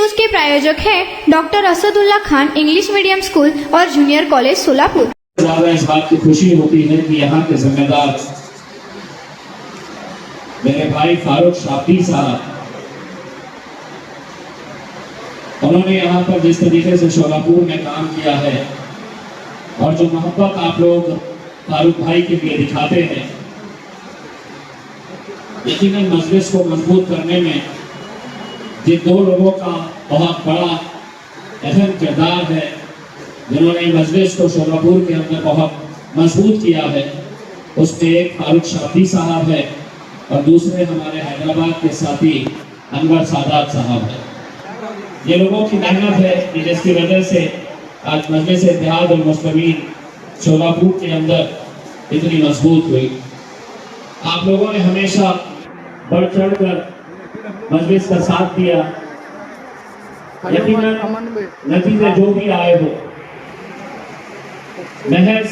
News के प्रायोजक हैं doctor Asadullah Khan English medium school और जूनियर कॉलेज सोलापुर। ज्यादा इस बात की खुशी होती है कि यहाँ के जिम्मेदार मेरे भाई फारूक शाफी साहब, उन्होंने यहाँ पर जिस तरीके से सोलापुर में काम किया है और जो मोहब्बत आप लोग फारूक भाई के लिए दिखाते हैं, यकीनन मजलिस को मजबूत करने में जिन दो लोगों का बहुत बड़ा अहम किरदार है, जिन्होंने मजलिस को सोलापुर के अंदर बहुत मजबूत किया है, उसमें एक फारूक शाफी साहब है और दूसरे हमारे हैदराबाद के साथी अनवर सादात साहब है। ये लोगों की मेहनत है कि जिसकी वजह से आज मजलिस इत्तेहाद उल मुस्लिमीन सोलापुर के अंदर इतनी मजबूत हुई। आप लोगों ने हमेशा बढ़ चढ़ कर मजलिस का साथ दिया। यकीनन नतीजे जो भी आए हो, महज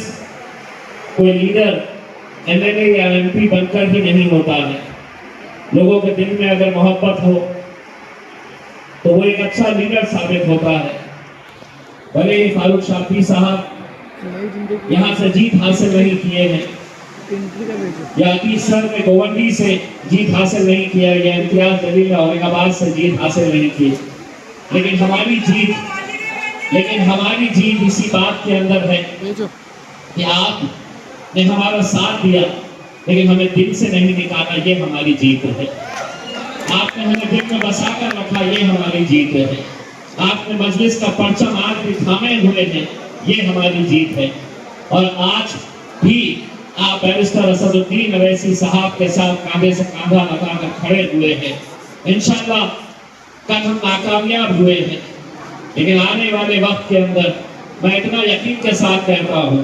कोई लीडर एमएलए या एमपी बनकर ही नहीं होता है। लोगों के दिल में अगर मोहब्बत हो तो वो एक अच्छा लीडर साबित होता है। भले ही फारूक शाफी साहब यहाँ से जीत हासिल नहीं किए हैं या तीसर में गोवंडी से जीत हासिल नहीं किया या इम्तियाज जलील औरंगाबाद से जीत हासिल नहीं की, लेकिन हमारी जीत इसी बात के अंदर है कि आपने हमारा साथ दिया, लेकिन हमें दिल से नहीं निकाला, ये हमारी जीत है। आपने हमें दिल में बसा कर रखा, ये हमारी जीत है। आपने मजलिस का परचम आज भी थामे हुए हैं, ये हमारी जीत है। और आज भी आप बैरिस्टर असदुद्दीन अवैसी साहब के साथ कांधे से कांधा लगाकर खड़े हुए हैं। इंशाअल्लाह कल हम नाकामयाब हुए हैं, लेकिन आने वाले वक्त के अंदर मैं इतना यकीन के साथ कहता हूँ,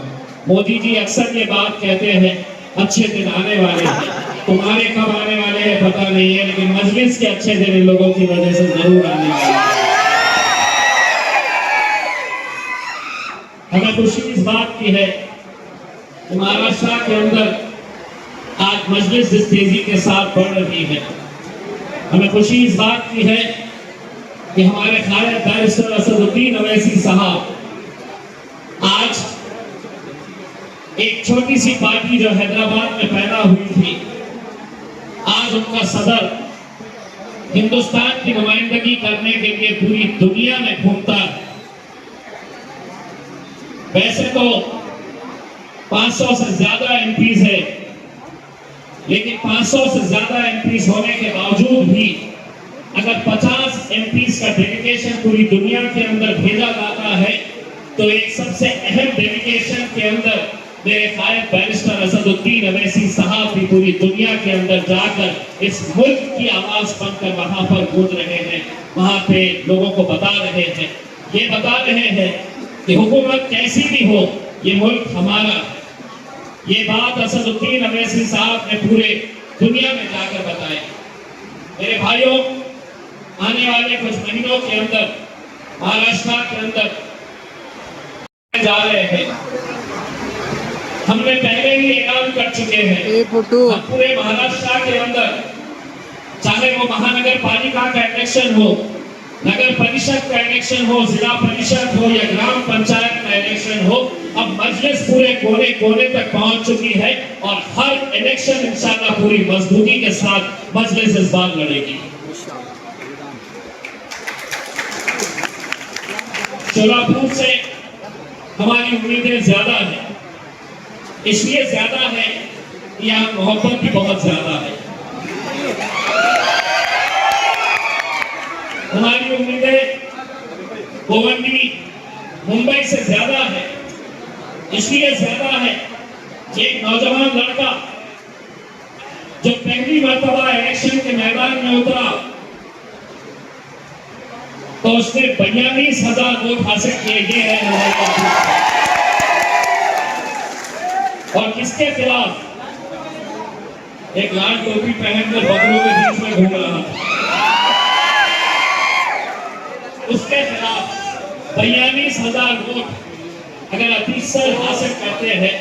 मोदी जी अक्सर ये बात कहते हैं, अच्छे दिन आने वाले हैं। तुम्हारे कब आने वाले हैं पता नहीं है, लेकिन मजलिस के अच्छे दिन इन लोगों की वजह से जरूर आने वाले हैं। हमें खुशी इस बात की है कि महाराष्ट्र के अंदर आज मजलिस जिस तेजी के साथ बढ़ रही है, हमें खुशी इस बात की है कि हमारे खालिद बैरिस्टर असदुद्दीन अवैसी साहब आज एक छोटी सी पार्टी जो हैदराबाद में पैदा हुई थी, आज उनका सदर हिंदुस्तान की नुमाइंदगी करने के लिए पूरी दुनिया में घूमता है। वैसे तो 500 से ज्यादा एमपीज है, लेकिन 500 से ज्यादा एमपीज होने के बावजूद भी अगर 50 एमपीज का डेलीगेशन पूरी दुनिया के अंदर भेजा जाता है, तो एक सबसे अहम डेलीगेशन के अंदर मेरे खालिद बैरिस्टर असदुद्दीन अवैसी साहब भी पूरी दुनिया के अंदर जाकर इस मुल्क की आवाज बनकर वहां पर गूंज रहे हैं, वहां पे लोगों को बता रहे हैं, ये बता रहे हैं कि हुकूमत कैसी भी हो, ये मुल्क हमारा। ये बात असदुद्दीन अवैसी साहब ने पूरे दुनिया में जाकर बताई। मेरे भाइयों, आने वाले कुछ महीनों के अंदर महाराष्ट्र के अंदर जा रहे हैं। हमने पहले ही ऐलान कर चुके हैं, पूरे महाराष्ट्र के अंदर, चाहे वो महानगर पालिका का इलेक्शन हो, नगर परिषद का इलेक्शन हो, जिला परिषद हो या ग्राम पंचायत का इलेक्शन हो, अब मजलिस पूरे कोने कोने तक पहुंच चुकी है और हर इलेक्शन इंशाअल्लाह पूरी मजबूती के साथ मजलिस इस बार लड़ेगी। सोलापुर से हमारी उम्मीदें ज्यादा है, इसलिए ज्यादा है कि यहाँ मोहब्बत भी बहुत ज्यादा है। हमारी उम्मीदें गोवंडी मुंबई से ज्यादा है, इसलिए ज्यादा है कि एक नौजवान लड़का जो पहली मर्तबा इलेक्शन के मैदान में उतरा तो उसने 42,000 वोट हासिल किए। ये है और किसके खिलाफ? एक लाल टोपी पहनकर बकरों के बीच में घूम रहा था, उसके खिलाफ 42,000 वोट अगर अतीसर हासिल करते हैं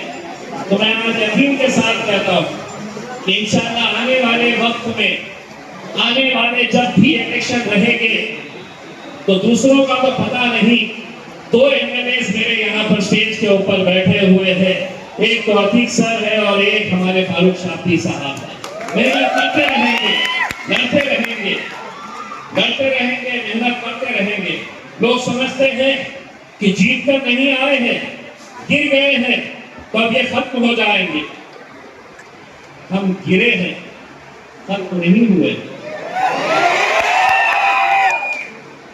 तो मैं आज यकीन के साथ कहता हूं कि इंशाअल्लाह आने वाले वक्त में, आने वाले जब भी इलेक्शन रहेंगे, तो दूसरों का तो पता नहीं। 2 एमएलए मेरे यहाँ पर स्टेज के ऊपर बैठे हुए हैं, एक तो अतीक सर है और एक हमारे फारूक शाफी साहब है। मेहनत करते रहेंगे, लड़ते रहेंगे, लड़ते रहेंगे, मेहनत करते रहेंगे। लोग समझते हैं कि जीत कर नहीं आए हैं, गिर गए हैं तो अब ये खत्म हो जाएंगे। हम गिरे हैं, खत्म नहीं हुए।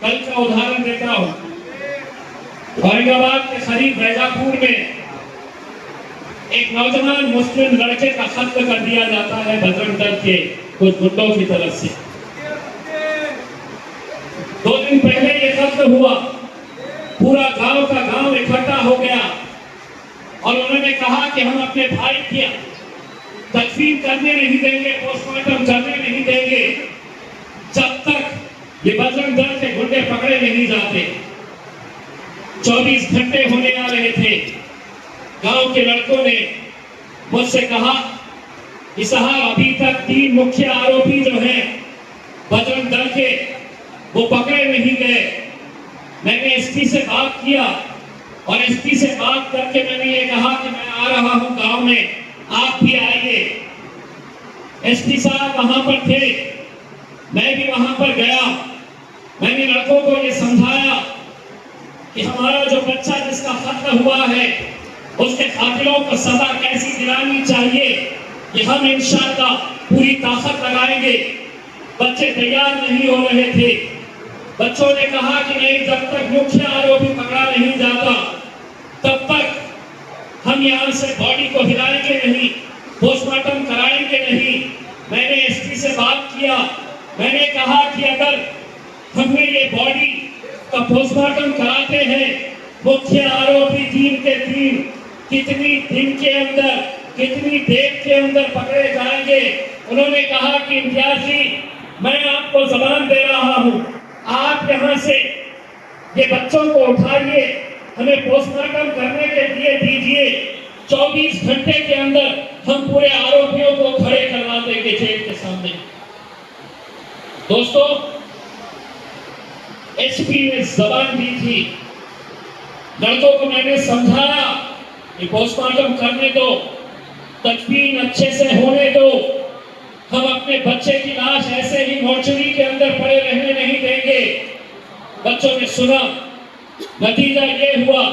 कल का उदाहरण देता हूं। औरंगाबाद के करीब बैजापुर में एक नौजवान मुस्लिम लड़के का कत्ल कर दिया जाता है बजरंग दल के कुछ गुंडों की तरफ से। 2 दिन पहले ये कत्ल हुआ, पूरा गांव का गांव इकट्ठा हो गया और उन्होंने कहा कि हम अपने भाई की तदफीन करने नहीं देंगे, पोस्टमार्टम करने नहीं देंगे जब तक ये बजरंग दल के गुंडे पकड़े नहीं जाते। 24 घंटे होने आ रहे थे। गांव के लड़कों ने मुझसे कहा कि साहब अभी तक 3 मुख्य आरोपी जो हैं बजरंग दल के, वो पकड़े नहीं गए। मैंने एसपी से बात किया और एसपी से बात करके मैंने ये कहा कि मैं आ रहा हूं गांव में, आप भी आइए। एसपी साहब वहां पर थे, मैं भी वहां पर गया। मैंने लड़कों को ये समझाया कि हमारा जो बच्चा जिसका कत्ल हुआ है उसके कातिलों को सजा कैसी दिलानी चाहिए, कि हम इंशाअल्लाह पूरी ताकत लगाएंगे। बच्चे तैयार नहीं हो रहे थे। बच्चों ने कहा कि नहीं, जब तक मुख्य आरोपी पकड़ा नहीं जाता तब तक हम यहाँ से बॉडी को हिलाएंगे नहीं, पोस्टमार्टम कराएंगे नहीं। मैंने एसपी से बात किया, मैंने कहा कि अगर हमने ये बॉडी का पोस्टमार्टम कराते हैं, मुख्य आरोपी 3 के 3 कितनी दिन के अंदर, कितनी देर के अंदर पकड़े जाएंगे। उन्होंने कहा कि इम्तियाज जी, मैं आपको जबान दे रहा हूं, आप यहां से ये बच्चों को उठाइए, हमें पोस्टमार्टम करने के लिए दीजिए। 24 घंटे के अंदर हम पूरे आरोपियों को खड़े करवा देंगे जेल के सामने। दोस्तों, एसपी ने जबान दी थी। लड़कों को मैंने समझाया कि पोस्टमार्टम करने दो, तदफीन अच्छे से होने दो, हम अपने बच्चे की लाश ऐसे ही मोर्चरी के अंदर पड़े रहने नहीं देंगे। बच्चों ने सुना, नतीजा ये हुआ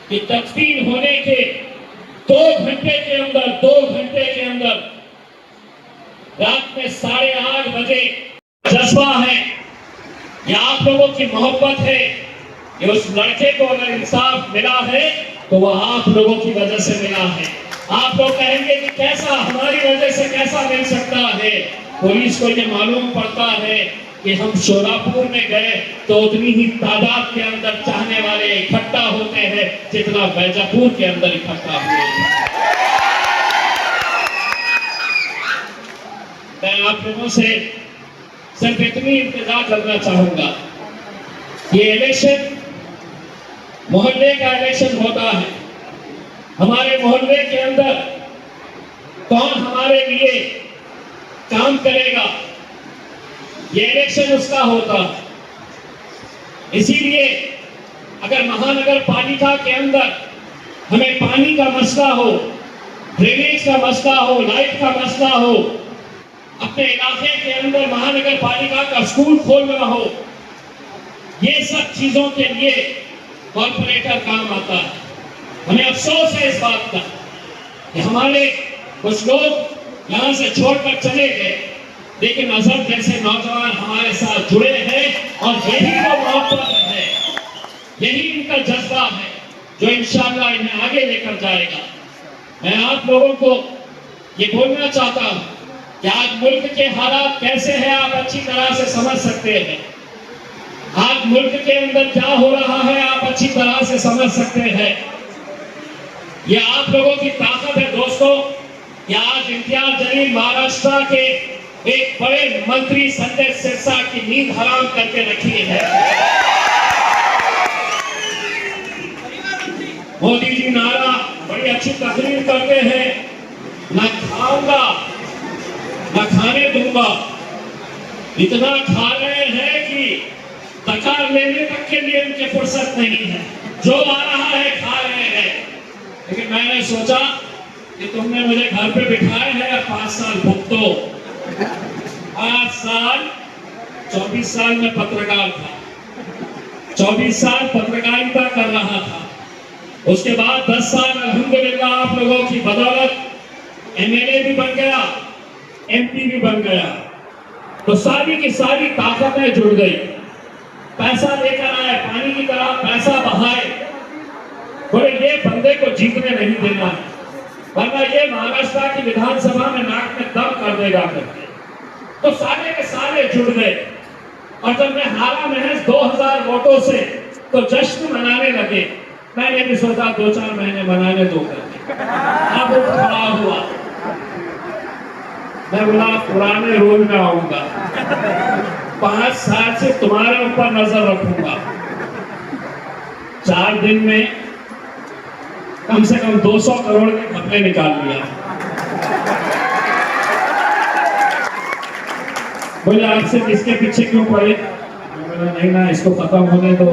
कि तदफीन होने के 2 घंटे के अंदर, 2 घंटे के अंदर रात में 8:30 बजे जज्बा है, ये आप लोगों की मोहब्बत है कि उस लड़के को अगर इंसाफ मिला है तो वह आप लोगों की वजह से मिला है। आप लोग कहेंगे कि कैसा, हमारी वजह से कैसा मिल सकता है? पुलिस को ये मालूम पड़ता है कि हम शोलापुर में गए तो उतनी ही तादाद के अंदर चाहने वाले इकट्ठा होते हैं जितना बैजापुर के अंदर इकट्ठा हुए। मैं आप लोगों से सिर्फ इतनी इंतजार करना चाहूंगा, ये इलेक्शन मोहल्ले का इलेक्शन होता है। हमारे मोहल्ले के अंदर कौन हमारे लिए काम करेगा, ये इलेक्शन उसका होता। इसीलिए अगर महानगर पालिका के अंदर हमें पानी का मसला हो, ड्रेनेज का मसला हो, लाइट का मसला हो, अपने इलाके के अंदर महानगर पालिका का स्कूल खोलना हो, ये सब चीजों के लिए कॉर्पोरेटर काम आता है। हमें अफसोस है इस बात का कि हमारे कुछ लोग यहां से छोड़कर चले गए, लेकिन अजहर जैसे नौजवान हमारे साथ जुड़े हैं और यही वो मोहब्बत है, यही इनका जज्बा है जो इंशाअल्लाह इन्हें आगे लेकर जाएगा। मैं आप लोगों को ये बोलना चाहता हूं कि आज मुल्क के हालात कैसे हैं आप अच्छी तरह से समझ सकते हैं। आज मुल्क के अंदर क्या हो रहा है आप अच्छी तरह से समझ सकते हैं। ये आप लोगों की ताकत है दोस्तों कि आज इम्तियाज जलील महाराष्ट्र के एक बड़े मंत्री संजय सिरसा की नींद हराम करके रखी है। मोदी जी नारा बड़ी अच्छी तकरीर करते हैं, ना खाऊंगा ना खाने दूंगा, इतना खा रहे हैं कि दकार लेने तक के लिए उनके फुर्सत नहीं है, जो आ रहा है खा रहे हैं। लेकिन मैंने सोचा कि तुमने मुझे घर पे बिठाए हैं, 5 साल भुगतो। 5 साल, 24 साल में पत्रकार था, 24 साल पत्रकारिता कर रहा था। उसके बाद 10 साल अल्हम्दुलिल्लाह आप लोगों की बदौलत एमएलए भी बन गया, एमपी भी बन गया। तो सारी की सारी ताकतें जुड़ गई, पैसा लेकर आए, पानी की तरह पैसा बहाए। बोले ये बंदे को जीतने नहीं देना है, वरना ये महाराष्ट्र की विधानसभा में नाक में दम कर देगा करके। तो सारे के सारे जुड़ गए, और जब मैं हारा महज 2000 वोटों से, तो जश्न मनाने लगे। मैंने भी सोचा 2-4 महीने मनाने दो करके। अब वो खड़ा हुआ, मैं बोला पुराने रोल में आऊंगा, 5 साल से तुम्हारे ऊपर नजर रखूंगा। 4 दिन में कम से कम 200 करोड़ के घपले निकाल लिया। बोले आपसे किसके पीछे क्यों पड़े? बोला नहीं ना, इसको खत्म होने दो।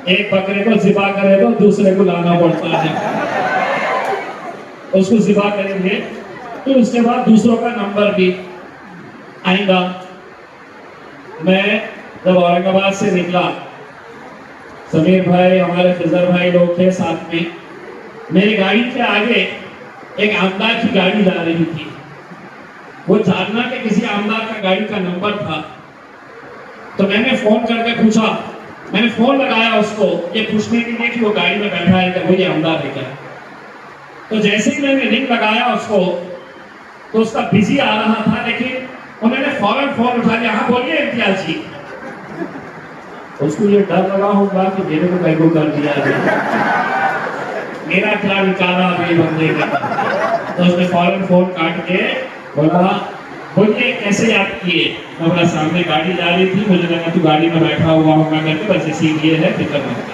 एक बकरे को ज़िबा करे तो दूसरे को लाना पड़ता है, उसको ज़िबा करेंगे तो उसके बाद दूसरों का नंबर भी आएगा। मैं जब औरंगाबाद से निकला, समीर भाई, हमारे फिजर भाई लोग थे साथ में। मेरी गाड़ी के आगे एक आमदार की गाड़ी जा रही थी। वो जानना कि किसी आमदार का गाड़ी का नंबर था। तो मैंने फोन करके पूछा, मैंने फोन लगाया उसको ये पूछने के लिए कि वो गाड़ी में बैठा है, वो ये आमदार है क्या। तो जैसे ही मैंने रिंग लगाया उसको, तो उसका बिजी आ रहा था, लेकिन उन्होंने फौरन फोन उठा लिया। हाँ बोलिए इम्तियाज जी। उसको ये डर लगा होगा कि मेरे को कैगो कर दिया है, मेरा क्या निकाला अभी बंदे का। तो उसने फौरन फोन काट के बोला बोलिए कैसे याद किए। मैं बोला सामने गाड़ी जा रही थी, मुझे लगा तू गाड़ी में बैठा हुआ होगा करके, बस इसीलिए है, फिक्र मत कर।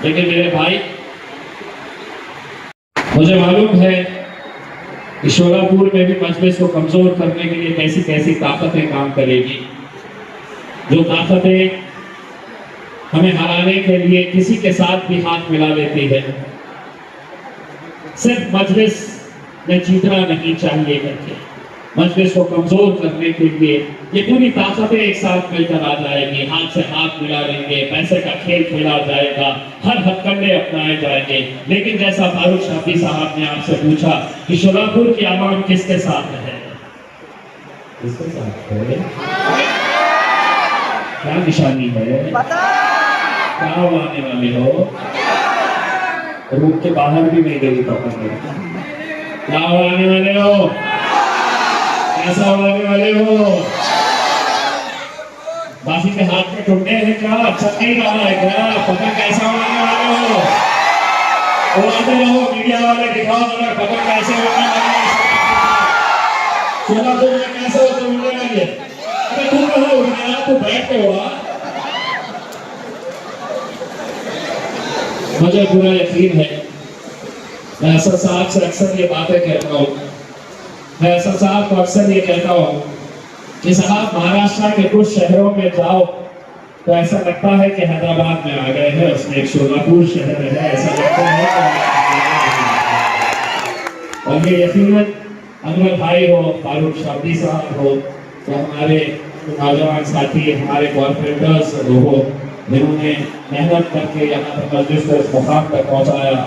लेकिन मेरे भाई, मुझे मालूम है कि शोलापुर में भी मजलिस को कमजोर करने के लिए कैसी कैसी ताकतें काम करेगी। जो ताकतें हमें हराने के लिए किसी के साथ भी हाथ मिला लेती है। सिर्फ मजलिस में जीतना नहीं चाहिए करके, मजलिस को कमजोर करने के लिए ये पूरी ताकतें एक साथ मिलकर आ जाएगी। हाथ से हाथ मिला लेंगे, पैसे का खेल खेला जाएगा, हर हथकंडे अपनाए जाएंगे। लेकिन जैसा फारूक शाफी साहब ने आपसे पूछा कि शोलापुर की आवाम किसके साथ है, किसके साथ है, क्या निशानी है, क्या आने वाले हो, रूम के बाहर भी नहीं गई पकड़, क्या आने वाले हो, कैसा आने वाले हो। बाकी के हाथ में टूटे हैं क्या, अच्छा नहीं रहा है क्या, पता कैसा आने वाले हो। उड़ाते रहो, मीडिया वाले दिखाओ जरा पता कैसे होने वाले हैं। शोलापुर में कैसे होते उड़ने वाले। अरे तू कहाँ उड़ गया, तू बैठ के उड़ा। मुझे पूरा यकीन है, मैं असद साहब से अक्सर ये बातें कहता हूँ, मैं असद साहब को अक्सर ये कहता हूँ कि साहब महाराष्ट्र के कुछ शहरों में जाओ तो ऐसा लगता है कि हैदराबाद में आ गए हैं, उसमें एक शोलापुर शहर है, ऐसा लगता है। और ये यकीनन अनवर भाई हो, फारूक शाफी साहब हो, या हमारे नौजवान साथी, हमारे कॉर्पोरेटर्स हो, जिन्होंने मेहनत करके यहाँ पर मजलिस को इस मुकाम तक पहुँचाया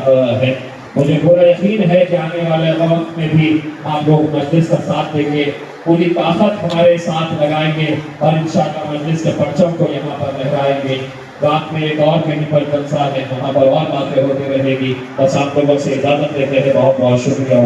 है। मुझे पूरा यकीन है कि आने वाले वक्त में भी आप लोग मजलिस का साथ देंगे, पूरी ताकत हमारे साथ लगाएंगे और इंशाअल्लाह मजलिस के परचम को यहाँ पर लहराएंगे। रात में एक और कहीं पर जलसा है, वहाँ पर और बातें होती रहेगी। बस आप लोगों से इजाजत लेते हैं, बहुत बहुत शुक्रिया।